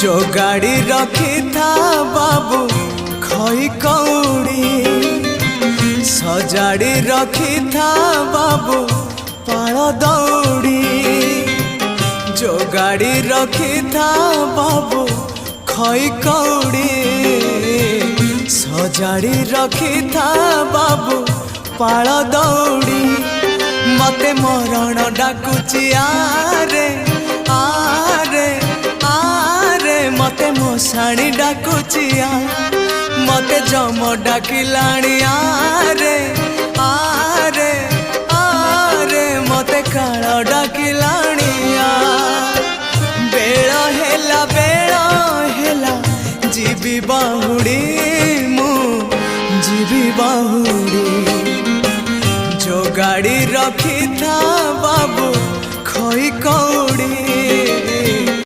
जो गाड़ी रखी था बाबू खई कौड़ी सजाड़ी रखी था बाबू पाल दौड़ी। जो गाड़ी रखी था बाबू खई कौड़ी सजाड़ी रखी था बाबू पाल दौड़ी। मते मरण डाकुची आरे आरे आरे मते मशाणी डाकुची मते जम डाकिलाणी आरे आरे आरे मते काल डाकिलाणी बेळ हेला जीवी बाहुड़ी मु जीवी बाहुड़ी। जो गाड़ी रखी था बाबू खई कौड़ी